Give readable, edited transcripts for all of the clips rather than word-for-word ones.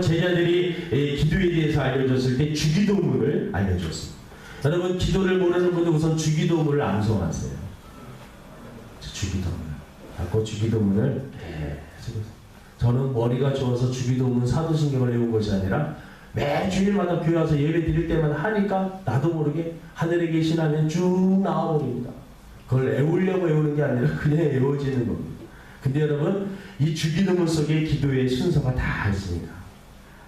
제자들이 기도에 대해서 알려줬을 때 주기도문을 알려줬습니다. 여러분 기도를 모르는 분들 우선 주기도문을 암송하세요. 주기도문. 그 주기도문을 계속. 저는 머리가 좋아서 주기도문 사도신경을 외운 것이 아니라 매 주일마다 교회 와서 예배 드릴 때마다 하니까 나도 모르게 하늘에 계신 하나님 쭉 나와버립니다. 그걸 외우려고 외우는 게 아니라 그냥 외워지는 겁니다. 근데 여러분 이 주기도문 속에 기도의 순서가 다 있습니다.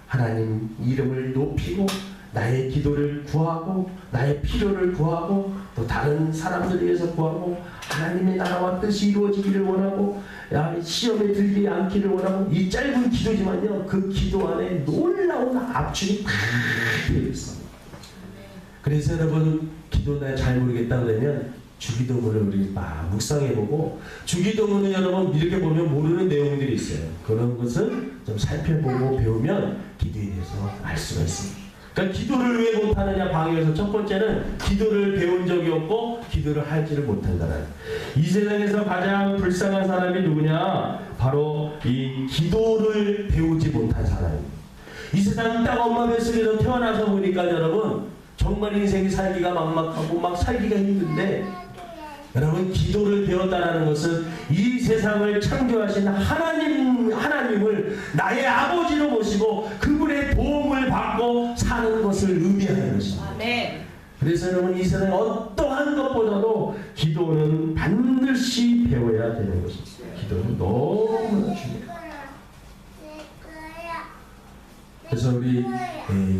하나님 이름을 높이고 나의 기도를 구하고 나의 필요를 구하고 또 다른 사람들을 위해서 구하고 하나님의 나라와 뜻이 이루어지기를 원하고 시험에 들지 않기를 원하고 이 짧은 기도지만요 그 기도 안에 놀라운 압축이 다 들어있습니다. 그래서 여러분 기도 나 잘 모르겠다 그러면 주기도문을 우리 막 묵상해보고 주기도문은 여러분 이렇게 보면 모르는 내용들이 있어요. 그런 것을 좀 살펴보고 배우면 기도에 대해서 알 수가 있습니다. 그러니까 기도를 왜 못하느냐 방에서 첫 번째는 기도를 배운 적이 없고 기도를 하지를 못한다는 이 세상에서 가장 불쌍한 사람이 누구냐 바로 이 기도를 배우지 못한 사람입니다. 이 세상 딱 엄마 뱃속에서 태어나서 보니까 여러분 정말 인생이 살기가 막막하고 막 살기가 힘든데 여러분 기도를 배웠다는 것은 이 세상을 창조하신 하나님을 나의 아버지로 모시고 그분의 도움을 받고 사는 것을 의미하는 것입니다. 아멘. 그래서 여러분 이 세상에 어떠한 것보다도 기도는 반드시 배워야 되는 것입니다. 기도는 너무나 중요해요. 그래서 우리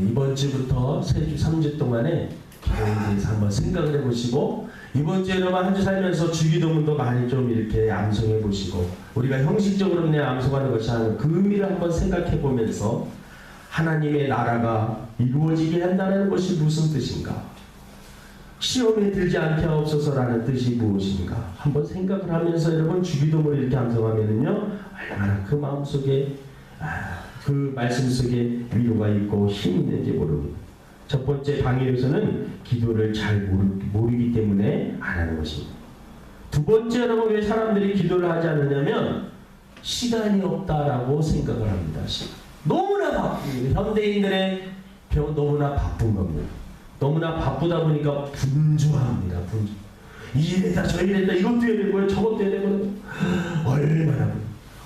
이번 주부터 3주, 3주 동안에 기도에 대해서 한번 생각을 해보시고 이번 주에 여러분 한 주 살면서 주기도문도 많이 좀 이렇게 암송해 보시고 우리가 형식적으로 그냥 암송하는 것이 아니라 그 의미를 한번 생각해 보면서 하나님의 나라가 이루어지게 한다는 것이 무슨 뜻인가? 시험에 들지 않게 하옵소서라는 뜻이 무엇인가? 한번 생각을 하면서 여러분 주기도문을 이렇게 암송하면은요 얼마나 그 마음속에 그 말씀 속에 위로가 있고 힘이 있는지 모릅니다. 첫 번째 방해로서는 기도를 잘 모르기 때문에 안 하는 것입니다. 두 번째 여러분 왜 사람들이 기도를 하지 않느냐면 시간이 없다라고 생각을 합니다. 너무나 바쁩니다. 현대인들의 병은 너무나 바쁜 겁니다. 너무나 바쁘다 보니까 분주합니다. 분주. 이 일에다 저 일에다 이것도 해야 되고 저것도 해야 되고 얼마나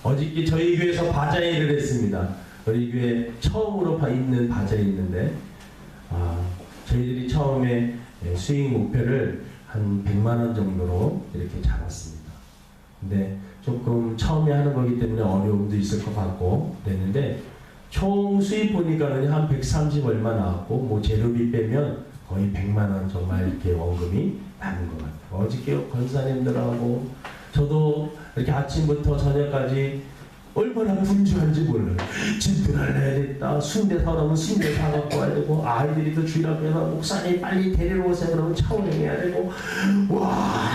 어저께 저희 교회에서 바자회를 했습니다. 우리 교회 처음으로 있는 바자회 있는데 저희들이 처음에 수익 목표를 한 100만 원 정도로 이렇게 잡았습니다. 근데 조금 처음에 하는 거기 때문에 어려움도 있을 것 같고 그랬는데 총 수익 보니까 한 130 얼마 나왔고 뭐 재료비 빼면 거의 100만 원 정말 이렇게 원금이 남은 것 같아요. 어저께 권사님들하고 저도 이렇게 아침부터 저녁까지 얼마나 분주한지 몰라요. 집들을 해야겠다. 순대 사오라면 순대 사갖고 와야 되고 아이들이 또 주일 앞에서 목사님 빨리 데리러 오세요 그러면 차 운행해야 되고 와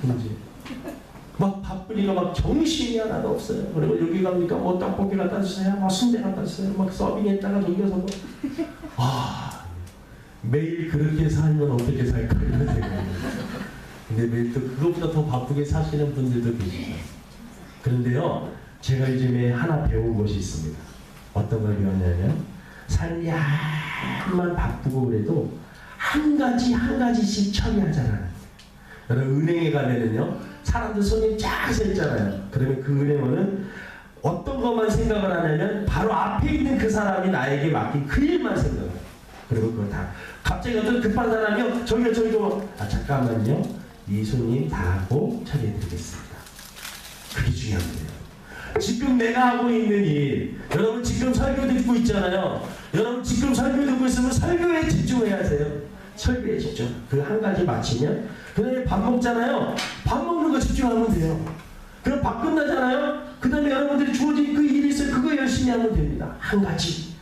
분주. 막 바쁘니까 막 정신이 하나도 없어요. 그리고 여기 가니까 뭐 떡볶이 갖다 주세요. 막 순대 갖다 주세요. 막 서빙했다가 돌려서 뭐 매일 그렇게 살면 어떻게 살까 이런 생각이 근데 매일 또 그것보다 더 바쁘게 사시는 분들도 계시죠. 그런데요 제가 요즘에 하나 배운 것이 있습니다. 어떤 걸 배웠냐면 삶이 약만 바쁘고 그래도 한 가지씩 처리하잖아요. 여러분 은행에 가면은요 사람들 손이 쫙 서 있잖아요. 그러면 그 은행원은 어떤 것만 생각을 하냐면 바로 앞에 있는 그 사람이 나에게 맡긴 그 일만 생각해요. 그리고 그거 다 갑자기 어떤 급한 사람이요 저기요 잠깐만요 이 손님 다 하고 처리해 드리겠습니다. 그게 중요합니다. 지금 내가 하고 있는 일 여러분 지금 설교 듣고 있잖아요. 여러분 지금 설교 듣고 있으면 설교에 집중해야 하세요. 설교에 집중. 그 한 가지 마치면 그 다음에 밥 먹잖아요. 밥 먹는 거 집중하면 돼요. 그럼 밥 끝나잖아요. 그 다음에 여러분들이 주어진 그 일이 있어요. 그거 열심히 하면 됩니다. 한 가지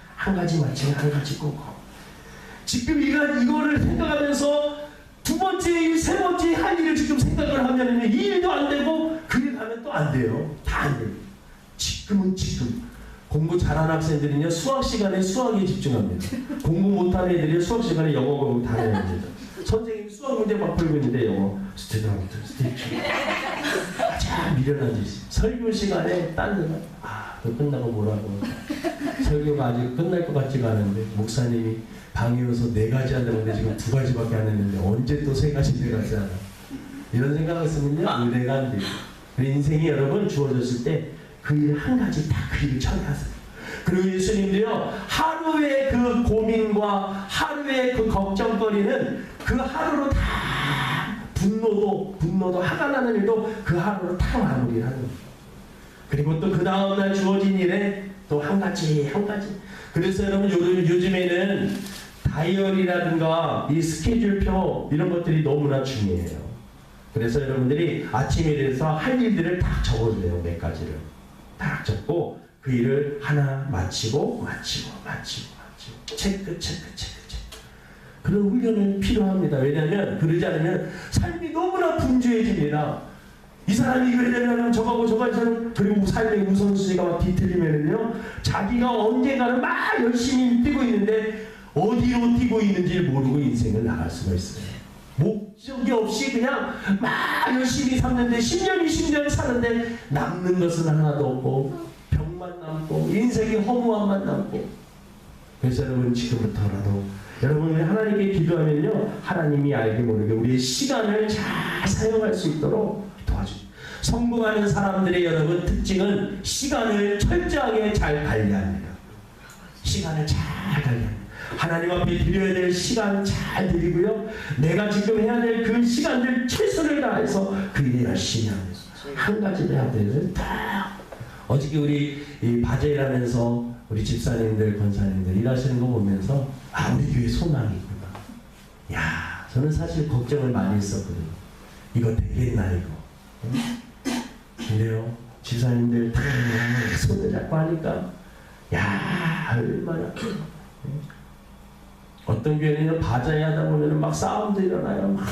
마치면 한 가지 꼭 지금 이거를 생각하면서 두 번째 일, 세 번째 할 일을 지금 생각을 하면 이 일도 안 되고 그 일 하면 또 안 돼요. 다 안 돼요. 지금은 지금. 공부 잘하는 학생들은요 수학 시간에 수학에 집중합니다. 공부 못하는 애들이 수학 시간에 영어 공부 다 해야 됩니다. 선생님이 수학 문제 막 풀고 있는데 영어 스튜던트 자 미련한 짓 설교 시간에 딴 생각 끝나고 뭐라고. 설교가 아직 끝날 것 같지가 않은데 목사님이 방에 와서 4가지 한다는데 지금 2가지밖에 안 했는데 언제 또 3가지 4가지 하나. 이런 생각을 쓰면요 은혜가 안 돼요. 인생이 여러분 주어졌을 때 그 일 한 가지 다 그 일을 처리하세요. 그리고 예수님도요 하루의 그 고민과 하루의 그 걱정거리는 그 하루로 다 분노도 화가 나는 일도 그 하루로 다 마무리를 하는 거예요. 그리고 또 그 다음날 주어진 일에 또 한 가지. 그래서 여러분 요즘에는 다이어리라든가 이 스케줄표 이런 것들이 너무나 중요해요. 그래서 여러분들이 아침에 일어나서 할 일들을 딱 적어줘요. 몇 가지를 딱 적고 그 일을 하나 마치고 체크. 그런 훈련은 필요합니다. 왜냐하면 그러지 않으면 삶이 너무나 분주해집니다. 이 사람이 이거 해야 되면 저거하고 저거 해서는 그리고 삶의 우선순위가 막 뒤틀리면요 자기가 언젠가는 막 열심히 뛰고 있는데 어디로 뛰고 있는지 모르고 인생을 나갈 수가 있어요. 목적이 없이 그냥 막 열심히 샀는데 10년 20년 사는데 남는 것은 하나도 없고 병만 남고 인생의 허무함만 남고. 그래서 여러분 지금부터라도 여러분 우리 하나님께 기도하면요 하나님이 알게 모르게 우리의 시간을 잘 사용할 수 있도록 도와줍니다. 성공하는 사람들의 여러분 특징은 시간을 철저하게 잘 관리합니다. 시간을 잘 관리합니다. 하나님 앞에 드려야 될 시간 잘 드리고요. 내가 지금 해야 될 그 시간들 최선을 다해서 그 일에 열심히 합니다. 한 가지 해야 되는 딱. 어저께 우리 이 바제일하면서 우리 집사님들, 권사님들 일하시는 거 보면서 아 우리 교회 소망이 있구나. 야 저는 사실 걱정을 많이 했었거든요. 이거 되겠나 이거. 근데요 집사님들 다 손을 잡고 하니까 야 얼마나 어떤 교회는 바자회 하다 보면 막 싸움도 일어나요. 막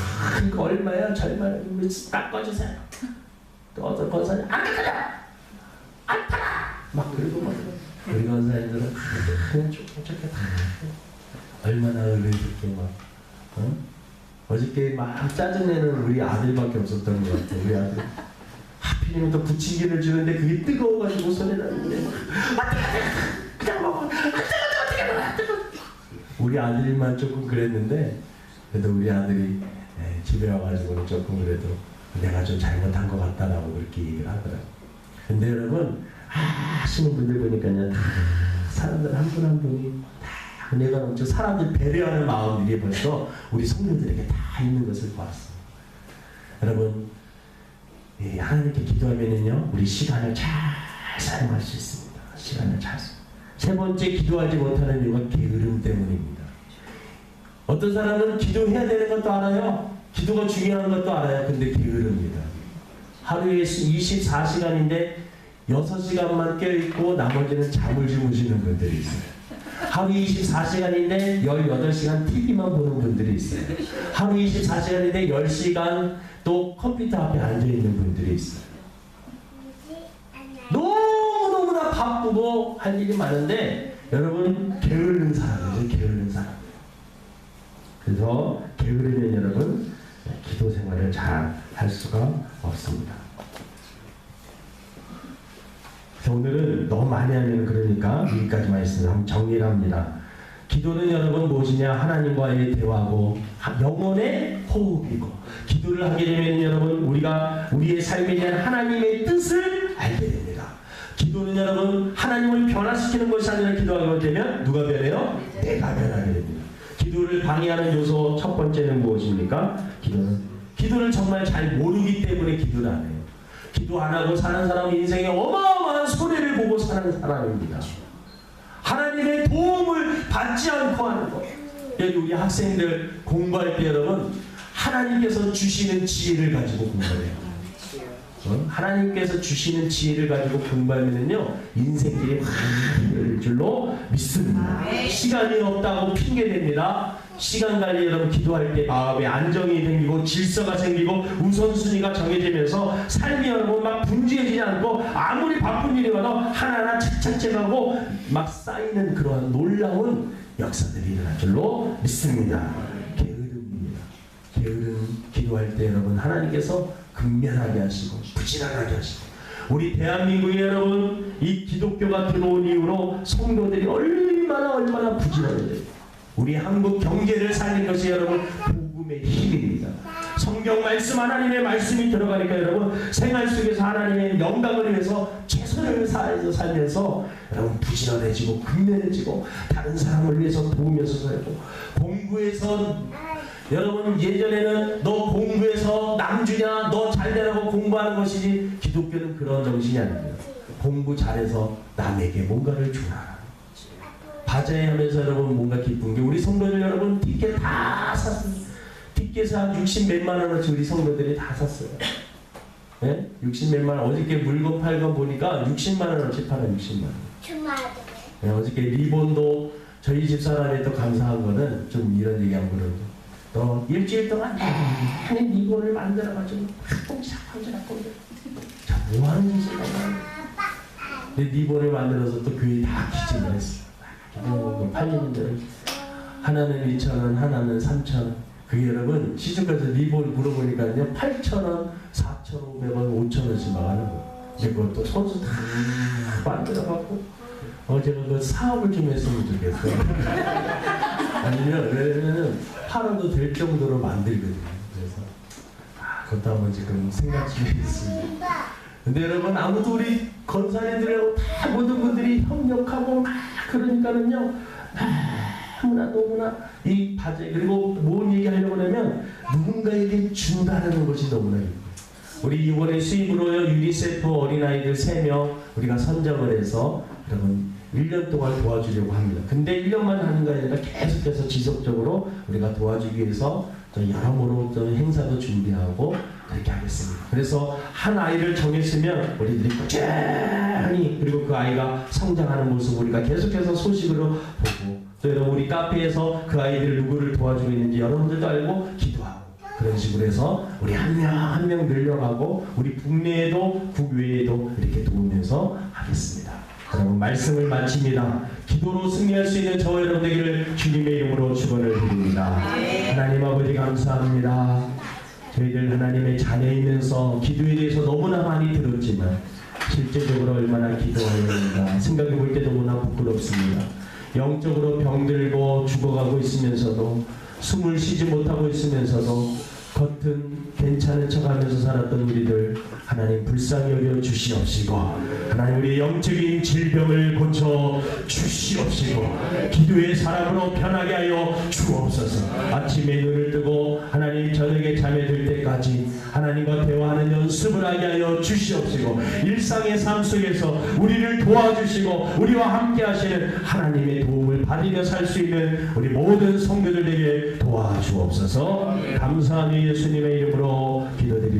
이거 얼마야 절마야 깎아주세요. 또 어떤 권사님 안 깎아줘 안 팔아 막 그러고 막 우리 권사님들은 그냥 좋게 다 얼마나 은혜롭게 막 어저께 막 짜증내는 우리 아들밖에 없었던 것 같아요. 우리 아들 하필이면 또 부침개를 주는데 그게 뜨거워가지고 손에 나는데 그냥 먹어 어떻게 먹어 우리 아들만 조금 그랬는데 그래도 우리 아들이 집에 와가지고는 조금 그래도 내가 좀 잘못한 것 같다라고 그렇게 얘기를 하더라고요. 근데 여러분 하시는 분들 보니까요 다 사람들 한 분 한 분이 다 은혜가 넘쳐 사람들 배려하는 마음들이 벌써 우리 성도들에게 다 있는 것을 보았습니다. 여러분 하나님께 기도하면은요 우리 시간을 잘 사용할 수 있습니다. 시간을 잘. 세 번째 기도하지 못하는 이유가 게으름 때문입니다. 어떤 사람은 기도해야 되는 것도 알아요. 기도가 중요한 것도 알아요. 근데 게으릅니다. 하루에 24시간인데 6시간만 깨어있고 나머지는 잠을 주무시는 분들이 있어요. 하루 24시간인데 18시간 TV만 보는 분들이 있어요. 하루 24시간인데 10시간 또 컴퓨터 앞에 앉아있는 분들이 있어요. 너무너무나 바쁘고 할 일이 많은데 여러분 게으른 사람이죠. 게으른 사람. 그래서 게으르면 여러분 기도 생활을 잘 할 수가 없습니다. 오늘은 너무 많이 하면 그러니까 여기까지만 있으면 한번 정리를 합니다. 기도는 여러분 무엇이냐? 하나님과의 대화고 영혼의 호흡이고 기도를 하게 되면 여러분 우리가 우리의 삶에 대한 하나님의 뜻을 알게 됩니다. 기도는 여러분 하나님을 변화시키는 것이 아니라 기도하게 되면 누가 변해요? 내가 변하게 됩니다. 기도를 방해하는 요소 첫 번째는 무엇입니까? 기도를 정말 잘 모르기 때문에 기도를 안 해요. 기도 안 하고 사는 사람은 인생에 어마어마한 손해를 보고 사는 사람입니다. 하나님의 도움을 받지 않고 하는 것. 여기 우리 학생들 공부할 때 여러분 하나님께서 주시는 지혜를 가지고 공부해요. 하나님께서 주시는 지혜를 가지고 공부하면요 인생길이 확 열릴 줄로 믿습니다. 시간이 없다고 핑계댑니다. 시간 관리 여러분 기도할 때 마음에 안정이 생기고 질서가 생기고 우선순위가 정해지면서 삶이 여러분 막 분주해지지 않고 아무리 바쁜 일이 와도 하나하나 착착착하고 막 쌓이는 그러한 놀라운 역사들이 일어날 줄로 믿습니다. 게으름입니다. 게으름 기도할 때 여러분 하나님께서 근면하게 하시고 부지런하게 하시고 우리 대한민국에 여러분 이 기독교가 들어온 이후로 성도들이 얼마나 부지런해요. 우리 한국 경제를 살린 것이 여러분 복음의 힘입니다. 성경 말씀, 하나님의 말씀이 들어가니까 여러분 생활 속에서 하나님의 영광을 위해서 최선을 다해서 살면서 여러분 부지런해지고 근면해지고 다른 사람을 위해서 도우면서 살고, 공부해서 여러분 예전에는 너 공부해서 남주냐 너 잘되라고 공부하는 것이지, 기독교는 그런 정신이 아닙니다. 공부 잘해서 남에게 뭔가를 주라. 바자회 하면서 여러분 뭔가 기쁜 게, 우리 성도들 여러분 티켓 다 샀어요. 티켓을 한 60 몇만 원어치 우리 성도들이 다 샀어요. 네? 60 몇만 원. 어저께 물건 팔건 보니까 60만 원어치 팔아. 60만 원. 네, 어저께 리본도 저희 집사람이 또 감사한 거는 좀 이런 얘기 한 거는, 너 일주일 동안 내내 리본을 만들어가지고 꼼짝꼼짝 자, 뭐 하는 짓이야? 근데 리본을 만들어서 또 교회 다 기증을 했어. 팔리는 대로 하나는 2,000원, 하나는 3,000원. 그게 여러분 시중가에서 리본 물어보니까요 8,000원, 4,500원, 5,000원씩 막 하는 거예요. 근데 그것도 손수 다 만들어갖고 제가 그 사업을 좀 했으면 좋겠어요. 아니면 왜냐면은 팔아도 될 정도로 만들거든요. 그래서 그것도 한번 지금 생각 중에 있습니다. 근데 여러분 아무도 우리 건사님들하고 다 모든 분들이 협력하고 막 그러니까는요 너무나 이 바제, 그리고 뭔 얘기하려고 하면 누군가에게 준다는 것이 너무나 important. 우리 이번에 수입으로요 유니세프 어린아이들 3명 우리가 선정을 해서 여러분 1년 동안 도와주려고 합니다. 근데 1년만 하는 게 아니라 계속해서 지속적으로 우리가 도와주기 위해서 여러모로 행사도 준비하고 그렇게 하겠습니다. 그래서 한 아이를 정했으면 우리들이 꾸준히, 그리고 그 아이가 성장하는 모습 우리가 계속해서 소식으로 보고, 또 여러분 우리 카페에서 그 아이들 누구를 도와주고 있는지 여러분들도 알고 기도하고, 그런 식으로 해서 우리 한 명 한 명 늘려가고 우리 국내에도 국외에도 이렇게 도우면서 하겠습니다. 여러분 말씀을 마칩니다. 기도로 승리할 수 있는 저와 여러분 되기를 주님의 이름으로 축원을 드립니다. 하나님 아버지 감사합니다. 저희들 하나님의 자녀이면서 기도에 대해서 너무나 많이 들었지만 실제적으로 얼마나 기도해야 되는가 생각해 볼 때 너무나 부끄럽습니다. 영적으로 병들고 죽어가고 있으면서도, 숨을 쉬지 못하고 있으면서도 겉은 괜찮은 척하면서 살았던 우리들 하나님 불쌍히 여겨 주시옵시고, 하나님 우리 영적인 질병을 고쳐 주시옵시고, 기도의 사람으로 변하게 하여 주옵소서. 아침에 눈을 뜨고 하나님 저녁에 잠에 들 때까지 하나님과 대화하는 연습을 하게 하여 주시옵시고, 일상의 삶 속에서 우리를 도와주시고 우리와 함께 하시는 하나님의 도움을 받으며 살 수 있는 우리 모든 성도들에게 도와주옵소서. 감사하며 예수님의 이름으로 기도드립니다.